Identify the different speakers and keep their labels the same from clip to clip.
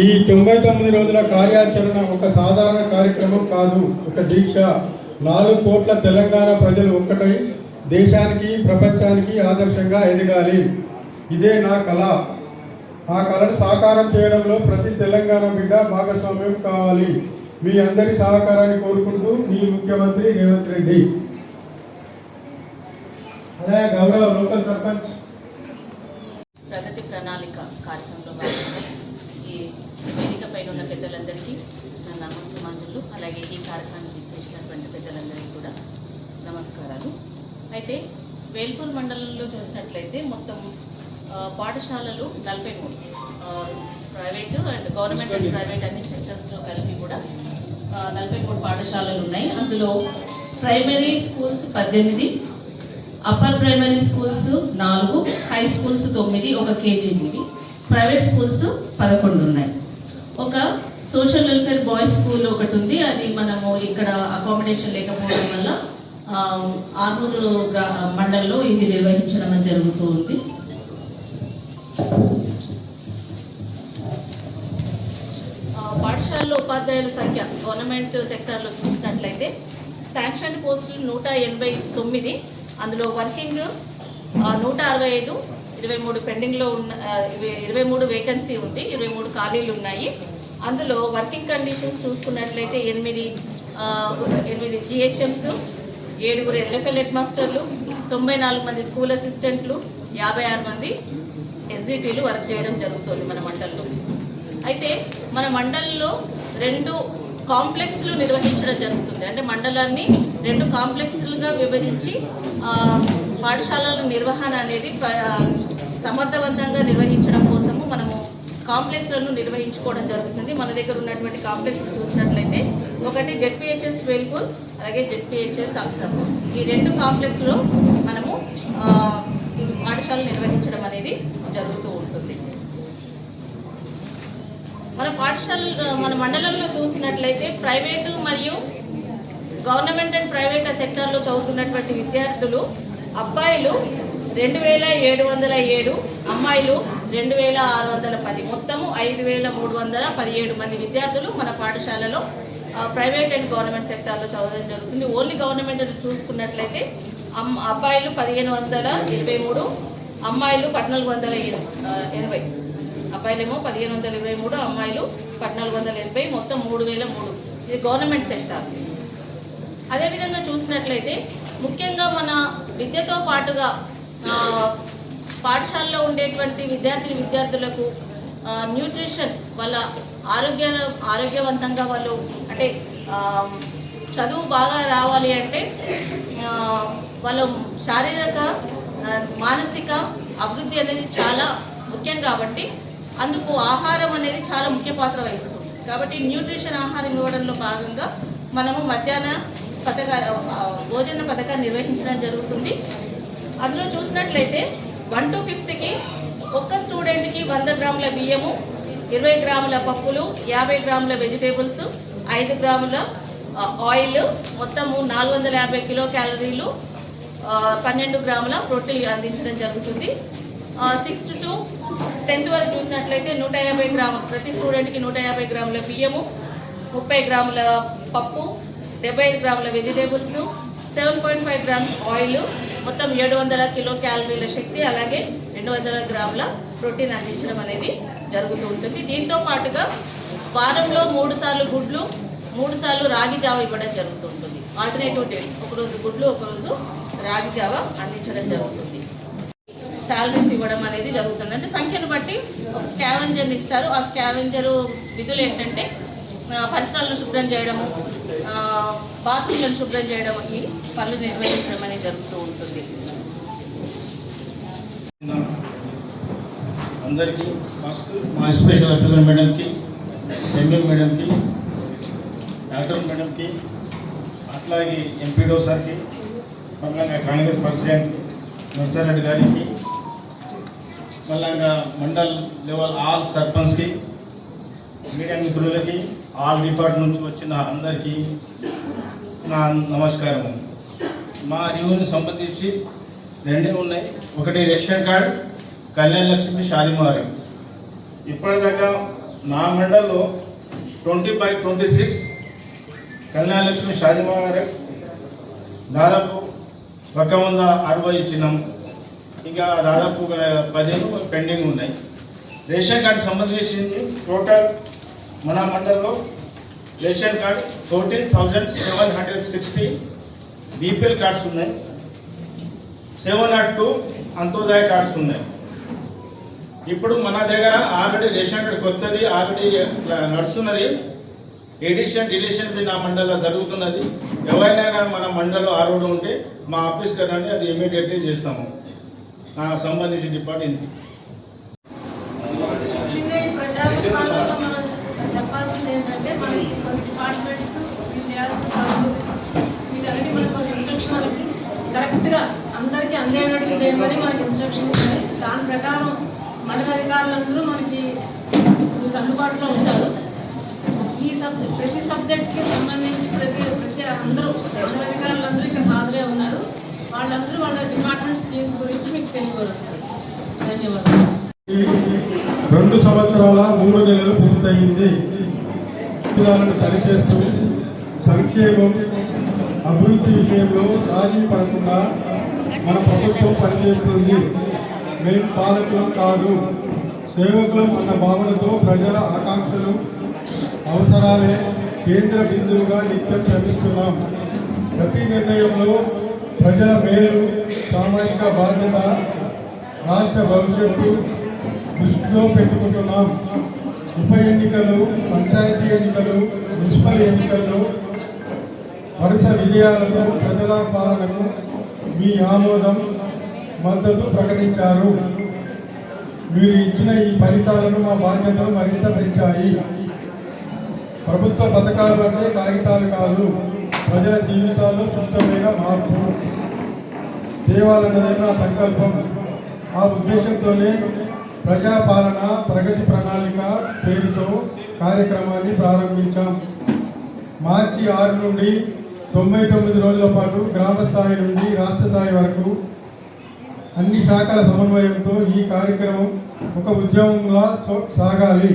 Speaker 1: ఈ 99 రోజుల కార్యాచరణ ఒక సాధారణ కార్యక్రమం కాదు, ఒక దీక్ష. 4 కోట్ల తెలంగాణ ప్రజలు ఒక్కటై దేశానికి ప్రపంచానికి ఆదర్శంగా ఎదగాలి. ఇదే నా కళ. ఆ కళను సాకారం చేయడంలో ప్రతి తెలంగాణ బిడ్డ భాగస్వామ్యం కావాలి. మీ అందరి సహకారాన్ని కోరుకుంటూ మీ ముఖ్యమంత్రి రేవంత్ రెడ్డి. అలాగే గౌరవ లోకల్ సర్పంచ్
Speaker 2: ప్రగతి ప్రణాళిక కార్యక్రమంలో భాగంగా ఈ వేదిక పైన ఉన్న పెద్దలందరికీ నా నమస్సుమాంజలు, అలాగే ఈ కార్యక్రమానికి ఇచ్చేసినటువంటి పెద్దలందరికీ కూడా నమస్కారాలు. అయితే వేల్పూర్ మండలంలో చూసినట్లయితే మొత్తం పాఠశాలలు 43, private and government and private అన్ని సెక్టర్స్లో కలిపి కూడా 43 పాఠశాలలు ఉన్నాయి. అందులో primary schools 18, upper primary schools 4, high schools 9, ఒక KG, ప్రైవేట్ స్కూల్స్ 11 ఉన్నాయి. ఒక సోషల్ వెల్ఫేర్ బాయ్స్ స్కూల్ ఒకటి ఉంది. అది మనము ఇక్కడ అకామిడేషన్ లేకపోవడం వల్ల ఆర్మూరు మండలంలో ఇది నిర్వహించడం జరుగుతూ ఉంది. పాఠశాలలో ఉపాధ్యాయుల సంఖ్య గవర్నమెంట్ సెక్టార్లో చూసినట్లయితే శాంక్షన్ పోస్టులు 189, అందులో వర్కింగ్ 165, 23 పెండింగ్లో ఉన్న 23 వేకెన్సీ ఉంది, 23 ఖాళీలు ఉన్నాయి. అందులో వర్కింగ్ కండిషన్స్ చూసుకున్నట్లయితే 8 GHMs, 7 LFL హెడ్ మాస్టర్లు, 94 మంది స్కూల్ అసిస్టెంట్లు, 56 మంది SGTలు వర్క్ చేయడం జరుగుతుంది మన మండలంలో. అయితే మన మండలంలో 2 కాంప్లెక్స్లు నిర్వహించడం జరుగుతుంది. అంటే మండలాన్ని 2 కాంప్లెక్స్లుగా విభజించి పాఠశాలల నిర్వహణ అనేది సమర్థవంతంగా నిర్వహించడం కోసము మనము కాంప్లెక్స్లను నిర్వహించుకోవడం జరుగుతుంది. మన దగ్గర ఉన్నటువంటి కాంప్లెక్స్లు చూసినట్లయితే ఒకటి ZPHS వేల్పూర్, అలాగే ZPHS అక్సర్. ఈ 2 కాంప్లెక్స్లో మనము పాఠశాలలు నిర్వహించడం అనేది జరుగుతూ ఉంటుంది. మన మన మండలంలో చూసినట్లయితే ప్రైవేటు మరియు గవర్నమెంట్ అండ్ ప్రైవేట్ సెక్టార్లో చదువుతున్నటువంటి విద్యార్థులు అబ్బాయిలు 2707, అమ్మాయిలు 2610, మొత్తము 5317 మంది విద్యార్థులు మన పాఠశాలలో ప్రైవేట్ అండ్ గవర్నమెంట్ సెక్టార్లో చదవడం జరుగుతుంది. ఓన్లీ గవర్నమెంట్ చూసుకున్నట్లయితే అబ్బాయిలు 1523, అమ్మాయిలు 1480. అబ్బాయిలేమో 1523, అమ్మాయిలు 1480, మొత్తం 3003. ఇది గవర్నమెంట్ సెక్టార్. అదేవిధంగా చూసినట్లయితే ముఖ్యంగా మన విద్యతో పాటుగా పాఠశాలలో ఉండేటువంటి విద్యార్థులకు న్యూట్రిషన్, వాళ్ళ ఆరోగ్యవంతంగా వాళ్ళు అంటే చదువు బాగా రావాలి అంటే వాళ్ళు శారీరక మానసిక అభివృద్ధి అనేది చాలా ముఖ్యం కాబట్టి అందుకు ఆహారం అనేది చాలా ముఖ్య పాత్ర వహిస్తుంది. కాబట్టి న్యూట్రిషన్ ఆహారం ఇవ్వడంలో భాగంగా మనము మధ్యాహ్న భోజన పథకాన్ని నిర్వహించడం జరుగుతుంది. అందులో చూసినట్లయితే 1 to 5th ఒక్క స్టూడెంట్కి 100 గ్రాముల బియ్యము, 20 గ్రాముల పప్పులు, 50 గ్రాముల వెజిటేబుల్స్, 5 గ్రాముల ఆయిల్, మొత్తము 450 కిలో క్యాలరీలు, 12 గ్రాముల ప్రోటీన్ అందించడం జరుగుతుంది. 6th to 10th వరకు చూసినట్లయితే 150 గ్రాములు, ప్రతి స్టూడెంట్కి 150 గ్రాముల బియ్యము, 30 గ్రాముల పప్పు, 75 గ్రాముల వెజిటేబుల్స్, 7.5 గ్రామ్స్ ఆయిల్, మొత్తం 700 కిలో క్యాలరీల శక్తి, అలాగే 200 గ్రాముల ప్రోటీన్ అందించడం అనేది జరుగుతూ ఉంటుంది. దీంతో పాటుగా వారంలో 3 సార్లు గుడ్లు, 3 సార్లు రాగి జావ ఇవ్వడం జరుగుతుంటుంది. ఆల్టర్నేటివ్ డేట్స్, ఒకరోజు గుడ్లు, ఒకరోజు రాగి జావ అందించడం జరుగుతుంది. శాలరీస్ ఇవ్వడం అనేది జరుగుతుంది. అంటే సంఖ్యను బట్టి ఒక స్కావెంజర్ని ఇస్తారు. ఆ స్కావెంజరు విధులు ఏంటంటే పరిసరాలను శుభ్రం చేయడము, బాత్రూమ్లను శుభ్రం చేయడం, ఈ పనులు నిర్వహించడం అనేది జరుగుతూ ఉంటుంది.
Speaker 3: అందరికీ ఫస్ట్ మా స్పెషల్ ఆఫీసర్ మేడంకి, ఎంఎం మేడంకి, డాక్టర్ మేడంకి, అట్లాగే ఎంపీడో సార్కి, మళ్ళా కాంగ్రెస్ ప్రెసిడెంట్ నర్సారెడ్డి గారికి, మళ్ళా మండల్ లెవెల్ ఆల్ సర్పంచ్కి, మీడియా మిత్రులకి, ఆల్ డిపార్ట్మెంట్ నుంచి వచ్చిన అందరికీ నా నమస్కారం. మా రివ్యూని సంబంధించి 2 ఉన్నాయి. ఒకటి రేషన్ కార్డ్, కళ్యాణ లక్ష్మి షాదిమారి. ఇప్పటిదాకా నా మండల్లో 20/26 కళ్యాణ లక్ష్మి షాదిమారి దాదాపు 160 ఇచ్చినాం. ఇంకా దాదాపు 15 పెండింగ్ ఉన్నాయి. రేషన్ కార్డు సంబంధించింది టోటల్ మన మండలంలో రేషన్ కార్డ్ 14,760 బీపీఎల్ కార్డ్స్ ఉన్నాయి, 702 అంత్యోదయ కార్డ్స్ ఉన్నాయి. ఇప్పుడు మన దగ్గర ఆల్రెడీ రేషన్ కార్డు కొత్తది ఆల్రెడీ నడుస్తున్నది. ఎడిషన్ డిలీషన్ నా మండలంలో జరుగుతున్నది. ఎవరైనా మన మండలంలో ఆరోగ్యం ఉంటే మా ఆఫీస్ కదండి, అది ఇమీడియట్లీ చేస్తాము. నాకు సంబంధించిన డిపార్ట్మెంట్
Speaker 4: చెప్పాల్సింది ఏంటంటే మనకి కొన్ని డిపార్ట్మెంట్స్ చేయాల్సిన పనులు వీటన్నిటి మనకు కొన్ని ఇన్స్ట్రక్షన్ వాళ్ళకి కరెక్ట్గా అందరికీ అందేటట్టు చేయమని మనకి ఇన్స్ట్రక్షన్స్ ఉన్నాయి. దాని ప్రకారం మండల అధికారులందరూ మనకి మీకు అందుబాటులో ఉంటారు. ఈ ప్రతి సబ్జెక్ట్కి సంబంధించి ప్రతి అందరూ మండల అధికారులందరూ ఇక్కడ హాజరే ఉన్నారు. వాళ్ళందరూ వాళ్ళ డిపార్ట్మెంట్ స్కీమ్స్ గురించి మీకు తెలియపరుస్తారు. ధన్యవాదాలు.
Speaker 1: 2 సంవత్సరాల 3 నెలలు పూర్తయింది. విధానాలను సరిచేస్తూ సంక్షేమం, అభివృద్ధి విషయంలో రాజీ పడకుండా మన ప్రభుత్వం పనిచేస్తుంది. మేము పాలకులం కాదు, సేవకులం అన్న భావనతో ప్రజల ఆకాంక్షలు, అవసరాలే కేంద్ర బిందువుగా నిత్యం శ్రమిస్తున్నాం. ప్రతి నిర్ణయంలో ప్రజల మేలు, సామాజిక బాధ్యత, రాష్ట్ర భవిష్యత్తు దృష్టిలో పెట్టుకుంటున్నాం. ఉప ఎన్నికలు, పంచాయతీ ఎన్నికలు, మున్సిపల్ ఎన్నికల్లో వరుస విజయాలతో ప్రజల పాలనకు మీ ఆమోదం, మద్దతు ప్రకటించారు. మీరు ఇచ్చిన ఈ ఫలితాలను మా బాధ్యతలు మరింత పెంచాయి. ప్రభుత్వ పథకాలు అంటే కాగితాలు కాదు, ప్రజల జీవితాల్లో సుష్టమైన మార్పు తేవాలన్నదే నా సంకల్పం. ఆ ఉద్దేశంతోనే ప్రజాపాలన ప్రగతి ప్రణాళిక పేరుతో కార్యక్రమాన్ని ప్రారంభించాం. మార్చి 6 నుండి 99 రోజుల పాటు గ్రామ స్థాయి నుండి రాష్ట్ర స్థాయి వరకు అన్ని శాఖల సమన్వయంతో ఈ కార్యక్రమం ఒక ఉద్యమంగా సాగాలి.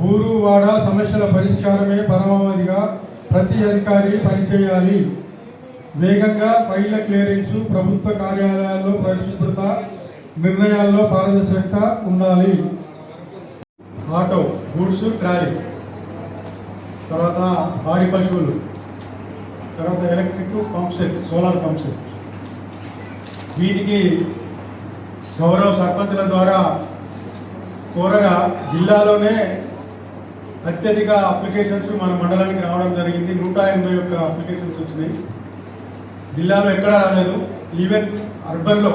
Speaker 1: ఊరు వాడ సమస్యల పరిష్కారమే పరమావధిగా ప్రతి అధికారి పనిచేయాలి. వేగంగా ఫైళ్ల క్లియరెన్సు, ప్రభుత్వ కార్యాలయాల్లో పరిశుభ్రత, నిర్ణయాల్లో పారదర్శకత ఉండాలి. ఆటో, గూడ్స్, ట్రాలీ, తర్వాత పాడి పశువులు, తర్వాత electric pump set, solar pump set, వీటికి గౌరవ సర్పంచుల ద్వారా కోరగా జిల్లాలోనే అత్యధిక అప్లికేషన్స్ మన మండలానికి రావడం జరిగింది. 181 అప్లికేషన్స్ వచ్చినాయి. జిల్లాలో ఎక్కడా రాలేదు. ఈవెన్ అర్బన్లో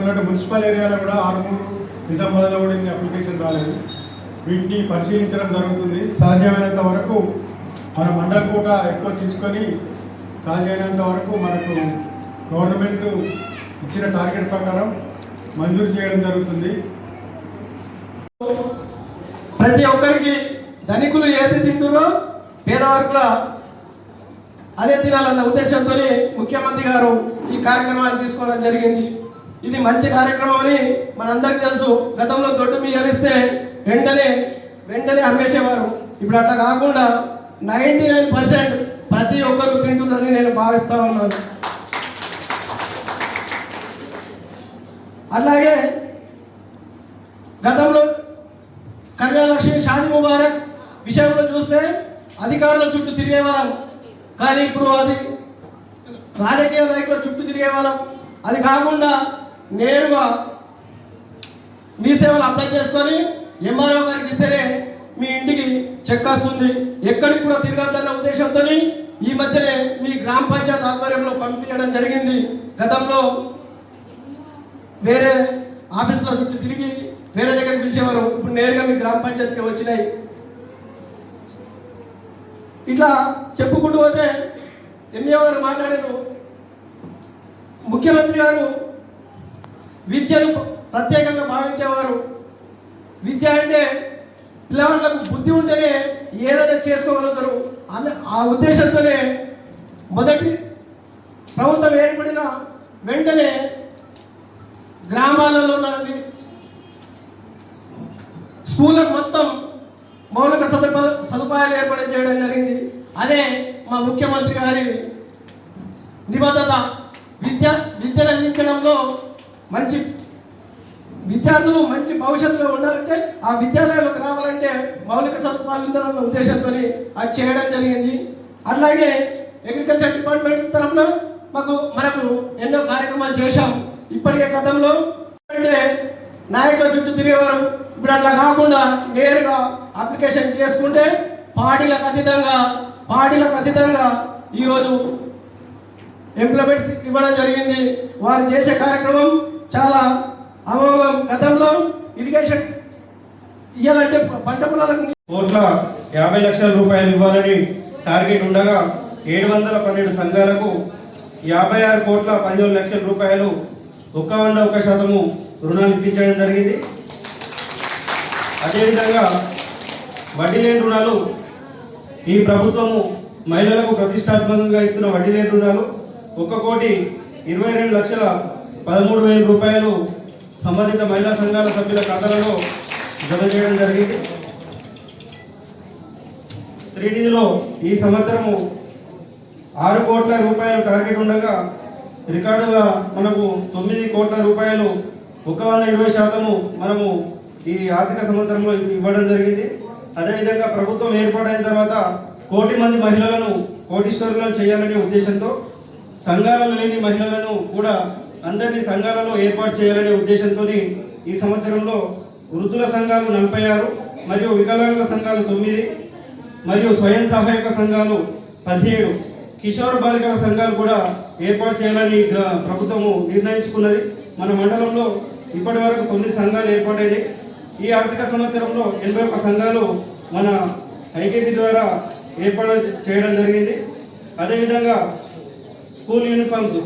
Speaker 1: అంటే మున్సిపల్ ఏరియాలో కూడా ఆర్మూరు నిజామాబాద్లో కూడా ఇన్ని అప్లికేషన్ రాలేదు. వీటిని పరిశీలించడం జరుగుతుంది. సాధ్యమైనంత వరకు మన మండల్ కూడా ఎక్కువ తీసుకొని సాధ్యమైనంత వరకు మనకు గవర్నమెంట్ ఇచ్చిన టార్గెట్ ప్రకారం మంజూరు చేయడం జరుగుతుంది.
Speaker 5: ప్రతి ఒక్కరికి ధనికులు ఏది తింటున్నారో పేదవారు కూడా అదే తినాలన్న ఉద్దేశంతో ముఖ్యమంత్రి గారు ఈ కార్యక్రమాన్ని తీసుకోవడం జరిగింది. ఇది మంచి కార్యక్రమం అని మనందరికీ తెలుసు. గతంలో దొడ్డు బియ్యం ఇస్తే వెంటనే అమ్మేసేవారు. ఇప్పుడు అట్లా కాకుండా 99% ప్రతి ఒక్కరు తింటుందని నేను భావిస్తా ఉన్నాను. అలాగే గతంలో కళ్యాణలక్ష్మి, షాదీ ముబారక్ విషయంలో చూస్తే అధికారుల చుట్టూ తిరిగేవారం, కానీ ఇప్పుడు అది రాజకీయ నాయకుల చుట్టూ తిరిగేవారం. అది కాకుండా నేరుగా మీ సేవలు అప్లై చేసుకొని ఎంఆర్ఓ గారికి ఇస్తేనే మీ ఇంటికి చెక్ వస్తుంది. ఎక్కడికి కూడా తిరగద్దన్న ఉద్దేశంతో ఈ మధ్యనే మీ గ్రామ పంచాయతీ ఆధ్వర్యంలో పంపించడం జరిగింది. గతంలో వేరే ఆఫీసుల చుట్టూ తిరిగి వేరే దగ్గరికి పిలిచేవారు, ఇప్పుడు నేరుగా మీ గ్రామ పంచాయతీకి వచ్చినాయి. ఇట్లా చెప్పుకుంటూ పోతే ఎంఏ గారు మాట్లాడారు. ముఖ్యమంత్రి గారు విద్యను ప్రత్యేకంగా భావించేవారు. విద్య అంటే పిల్లవాళ్ళకు బుద్ధి ఉంటేనే ఏదైనా చేసుకోగలుగుతారు. ఆ ఉద్దేశంతోనే మొదటి ప్రభుత్వం ఏర్పడిన వెంటనే గ్రామాలలో ఉన్న స్కూళ్ళకు మొత్తం మౌలిక సదుపాయాలు ఏర్పాటు చేయడం జరిగింది. అదే మా ముఖ్యమంత్రి గారి నిబద్ధత. విద్యను అందించడంలో మంచి విద్యార్థులు మంచి భవిష్యత్తులో ఉండాలంటే ఆ విద్యాలయాలకు రావాలంటే మౌలిక సదుపాయాలు ఉండాలన్న ఉద్దేశంతో అది చేయడం జరిగింది. అట్లాగే అగ్రికల్చర్ డిపార్ట్మెంట్ తరఫున మనకు ఎన్నో కార్యక్రమాలు చేశాం. ఇప్పటికే గతంలో అంటే నాయకుల చుట్టూ తిరిగేవారు. ఇప్పుడు అట్లా కాకుండా నేరుగా అప్లికేషన్ చేసుకుంటే పార్టీలకు అతీతంగా ఈరోజు ఎంప్లాయ్మెంట్స్ ఇవ్వడం జరిగింది. వారు చేసే కార్యక్రమం చాలా అమోఘం. గతంలో ఇరిగేషన్ ఇవ్వాలంటే పంట పొలాలకు
Speaker 6: 1,50,00,000 రూపాయలు ఇవ్వాలని టార్గెట్ ఉండగా 712 సంఘాలకు 56,17,00,000 రూపాయలు 101% రుణాలు ఇప్పించడం జరిగింది. అదేవిధంగా వడ్డీ లేని రుణాలు ఈ ప్రభుత్వము మహిళలకు ప్రతిష్టాత్మకంగా ఇస్తున్న వడ్డీ లేని రుణాలు 1,22,13,000 రూపాయలు సంబంధిత మహిళా సంఘాల సభ్యుల ఖాతాలలో జమ చేయడం జరిగింది. స్త్రీ నిధిలో ఈ సంవత్సరము 6 కోట్ల రూపాయలు టార్గెట్ ఉండగా రికార్డుగా మనకు 9 కోట్ల రూపాయలు 120% మనము ఈ ఆర్థిక సంవత్సరంలో ఇవ్వడం జరిగింది. అదేవిధంగా ప్రభుత్వం ఏర్పాటైన తర్వాత 1 కోటి మంది మహిళలను కోటీశ్వరులను చేయాలనే ఉద్దేశంతో సంఘాలలో లేని మహిళలను కూడా అందరినీ సంఘాలలో ఏర్పాటు చేయాలనే ఉద్దేశంతో ఈ సంవత్సరంలో వృద్ధుల సంఘాలు 46 మరియు వికలాంగుల సంఘాలు 9 మరియు స్వయం సహాయక సంఘాలు 17 కిషోర్ బాలికల సంఘాలు కూడా ఏర్పాటు చేయాలని ప్రభుత్వము నిర్ణయించుకున్నది. మన మండలంలో ఇప్పటి వరకు 9 సంఘాలు ఏర్పాటైనాయి. ఈ ఆర్థిక సంవత్సరంలో 81 సంఘాలు మన ఐకేపీ ద్వారా ఏర్పాటు చేయడం జరిగింది. అదేవిధంగా స్కూల్ యూనిఫామ్స్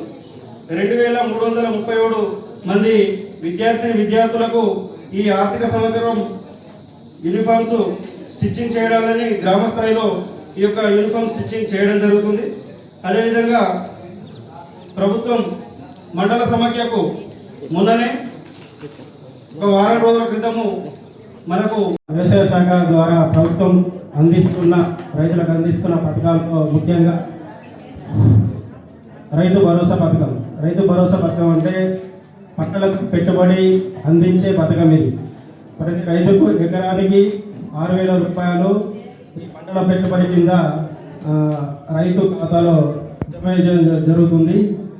Speaker 6: 2,337 మంది విద్యార్థులకు ఈ ఆర్థిక సంవత్సరం యూనిఫామ్స్ స్టిచ్చింగ్ చేయడాలని గ్రామ స్థాయిలో ఈ యొక్క యూనిఫామ్ స్టిచ్చింగ్ చేయడం జరుగుతుంది. అదేవిధంగా ప్రభుత్వం మండల సమాఖ్యకు మొన్ననే ఒక వారం రోజుల క్రితము మనకు వ్యవసాయ శాఖ ద్వారా ప్రభుత్వం రైతులకు అందిస్తున్న పథకాలతో ముఖ్యంగా రైతు భరోసా పథకం అంటే పంటలకు పెట్టుబడి అందించే పథకం ఇది. ప్రతి రైతుకు ఎకరానికి 6,000 రూపాయలు ఈ పంటల పెట్టుబడి కింద రైతు ఖాతాలో జమ జరుగుతుంది.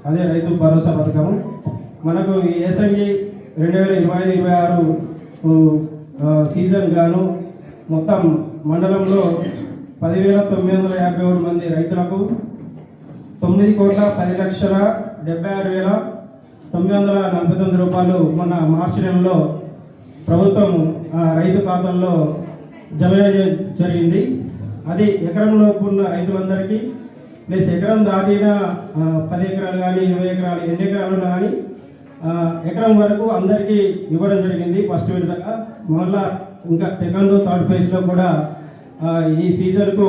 Speaker 6: అదే రైతు భరోసా పథకం. మనకు ఈ ఏసంగి 2025-26 సీజన్ గాను మొత్తం మండలంలో 10,957 మంది రైతులకు 9,10,76,999 949 రూపాయలు మొన్న మార్చి నెలలో ప్రభుత్వం రైతు ఖాతాల్లో జమ చేయడం జరిగింది. అది ఎకరంలోపు ఉన్న రైతులందరికీ ప్లస్ ఎకరం దాటిన 10 ఎకరాలు కానీ 20 ఎకరాలు ఎన్ని ఎకరాలు ఉన్నా కానీ ఎకరం వరకు అందరికీ ఇవ్వడం జరిగింది ఫస్ట్ విడతగా. మళ్ళా ఇంకా సెకండ్ థర్డ్ ఫేజ్లో కూడా ఈ సీజన్కు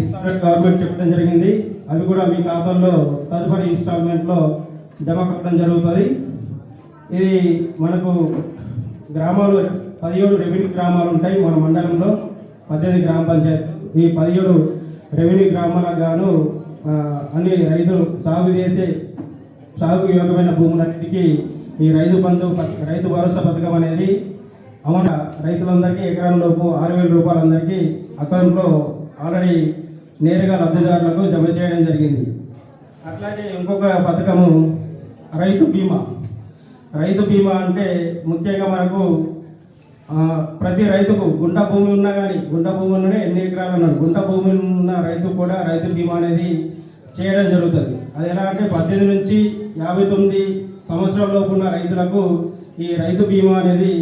Speaker 6: ఇస్తారని గవర్నమెంట్ చెప్పడం జరిగింది. అవి కూడా మీ ఖాతాల్లో తదుపరి ఇన్స్టాల్మెంట్లో జమ కట్టడం జరుగుతుంది. ఇది మనకు గ్రామాలు 17 రెవెన్యూ గ్రామాలు ఉంటాయి మన మండలంలో, 18 గ్రామ పంచాయతీ. ఈ 17 రెవెన్యూ గ్రామాలకు గాను అన్ని రైతులు సాగు యోగ్యమైన భూములన్నిటికీ ఈ రైతు భరోసా పథకం అనేది అమలు. రైతులందరికీ ఎకరంలోపు 6,000 రూపాయలు అందరికీ అకౌంట్లో ఆల్రెడీ నేరుగా లబ్ధిదారులకు జమ చేయడం జరిగింది. అట్లాగే ఇంకొక పథకము రైతు బీమా. రైతు బీమా అంటే ముఖ్యంగా మనకు ప్రతి రైతుకు గుంట భూమి ఉన్నా కానీ, గుంట భూమి ఉన్ననే ఎన్ని ఎకరాలు ఉన్నారు, గుంట భూమి ఉన్న రైతు కూడా రైతు బీమా అనేది చేయడం జరుగుతుంది. అది ఎలా అంటే 18 నుంచి 59 సంవత్సరాల లోపు ఉన్న రైతులకు ఈ రైతు బీమా అనేది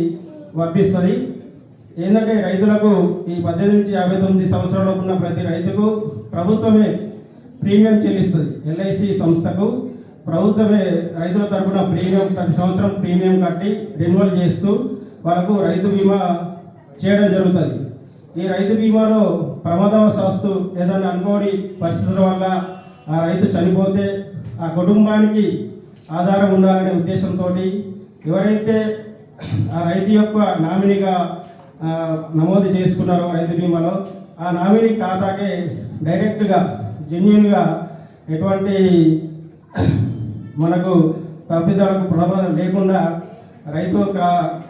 Speaker 6: వర్తిస్తుంది. ఏంటంటే రైతులకు ఈ 18 నుంచి 59 సంవత్సరాల లోపు ఉన్న ప్రతి రైతుకు ప్రభుత్వమే ప్రీమియం చెల్లిస్తుంది. ఎల్ఐసి సంస్థకు ప్రభుత్వమే రైతుల తరఫున ప్రీమియం ప్రతి సంవత్సరం ప్రీమియం కట్టి రెన్యువల్ చేస్తూ వాళ్ళకు రైతు బీమా చేయడం జరుగుతుంది. ఈ రైతు బీమాలో ప్రమాదవశాత్తు ఏదైనా అనుకోని పరిస్థితుల వల్ల ఆ రైతు చనిపోతే ఆ కుటుంబానికి ఆధారం ఉండాలనే ఉద్దేశంతో ఎవరైతే ఆ రైతు యొక్క నామినీగా నమోదు చేసుకున్నారో రైతు బీమాలో, ఆ నామినీ ఖాతాకే డైరెక్ట్గా జెన్యున్గా ఎటువంటి మనకు తప్పిదాలకు ప్రభావం లేకుండా రైతు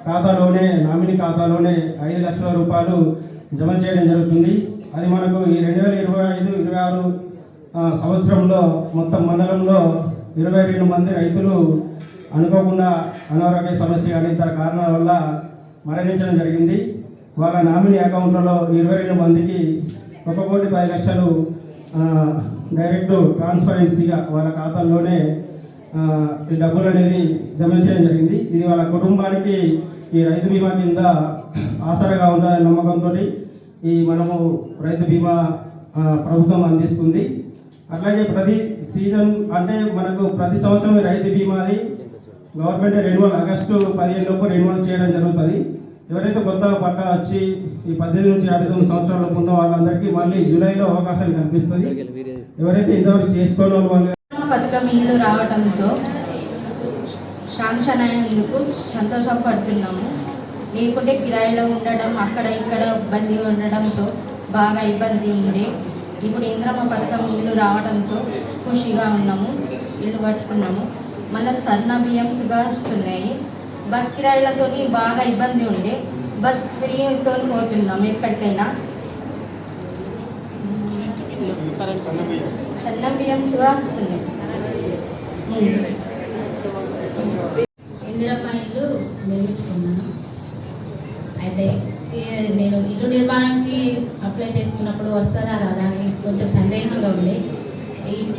Speaker 6: ఖాతాలోనే, నామినీ ఖాతాలోనే 5 లక్షల రూపాయలు జమ చేయడం జరుగుతుంది. అది మనకు ఈ 2025-26 సంవత్సరంలో మొత్తం మండలంలో 22 మంది రైతులు అనుకోకుండా అనారోగ్య సమస్య కానీ ఇతర కారణాల వల్ల మరణించడం జరిగింది. వాళ్ళ నామినీ అకౌంట్లలో 22 మందికి 1,10,00,000 డైరెక్ట్ ట్రాన్స్పరెన్సీగా వాళ్ళ ఖాతాల్లోనే ఈ డబ్బులు అనేది జమ చేయడం జరిగింది. ఇది వాళ్ళ కుటుంబానికి ఈ రైతు బీమా కింద ఆసరాగా ఉండాలనే నమ్మకంతో ఈ మనము రైతు బీమా ప్రభుత్వం అందిస్తుంది. అట్లాగే ప్రతి సీజన్ అంటే మనకు ప్రతి సంవత్సరం రైతు బీమాది గవర్నమెంట్ రెన్యువల్ ఆగస్టు 15 లోపు రెన్యువల్ చేయడం జరుగుతుంది. ఎవరైతే కొత్త పట్టా వచ్చి ఈ 18 నుంచి 59 సంవత్సరాలకు ఉన్న వాళ్ళందరికీ మళ్ళీ జూలైలో అవకాశం కనిపిస్తుంది. ఎవరైతే ఇంతవరకు చేసుకోని వాళ్ళు
Speaker 7: పథకం ఇల్లు రావడంతో శాంక్షన్ అయినందుకు సంతోషపడుతున్నాము. లేకుంటే కిరాయిలో ఉండడం, అక్కడ ఇక్కడ ఇబ్బంది ఉండడంతో బాగా ఇబ్బంది ఉండే. ఇప్పుడు ఇంద్రమ్మ పథకం ఇల్లు రావడంతో ఖుషిగా ఉన్నాము, ఇల్లు కట్టుకున్నాము. మనం సన్న బియ్యంస్గా వస్తున్నాయి. బస్ కిరాయిలతో బాగా ఇబ్బంది ఉండే, బస్ ఫ్రీతో పోతున్నాము ఎక్కడికైనా. సన్న బియ్యంస్గా వస్తున్నాయి.
Speaker 8: ఇందిరమ్మ ఇల్లు నిర్మించుకున్నాను. అయితే నేను ఇల్లు నిర్మాణానికి అప్లై చేసుకున్నప్పుడు వస్తారా రాదా అని కొంచెం సందేహంగా ఉంది.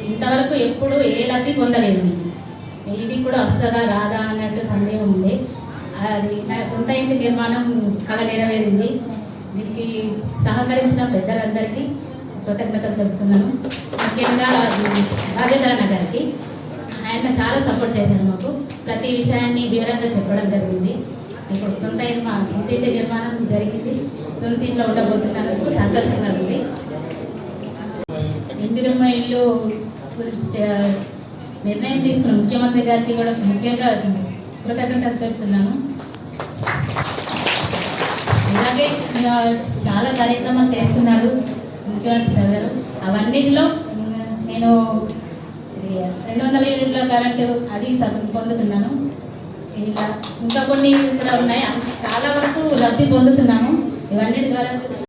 Speaker 8: ఇంతవరకు ఎప్పుడు ఏ లబ్ధి పొందలేదు. ఇది కూడా వస్తుందా రాదా అన్నట్టు సందేహం ఉంది. అది నా సొంత ఇంటి నిర్మాణం కళ నెరవేరింది. దీనికి సహకరించిన పెద్దలందరికీ కృతజ్ఞతలు చెప్తున్నాను. ముఖ్యంగా రాజేంద్రన్న గారికి, ఆయన చాలా సపోర్ట్ చేశారు మాకు. ప్రతి విషయాన్ని వివరంగా చెప్పడం జరిగింది. ఇప్పుడు సొంత ఇంటి నిర్మాణం జరిగింది. సొంత ఇంట్లో ఉండబోతున్నందుకు సంతోషంగా ఉంది. ఇందిరమ్మ ఇల్లు గురించి నిర్ణయం తీసుకున్న ముఖ్యమంత్రి గారికి కూడా ముఖ్యంగా కృతజ్ఞతలు చెప్తున్నాను. అలాగే చాలా కార్యక్రమాలు చేస్తున్నారు ముఖ్యమంత్రి గారు. అవన్నిటిలో నేను 200 యూనిట్ల కరెంటు అది పొందుతున్నాను. ఇలా ఇంకా కొన్ని కూడా ఉన్నాయి. చాలా వరకు లబ్ధి పొందుతున్నాము. ఇవన్నిటి ద్వారా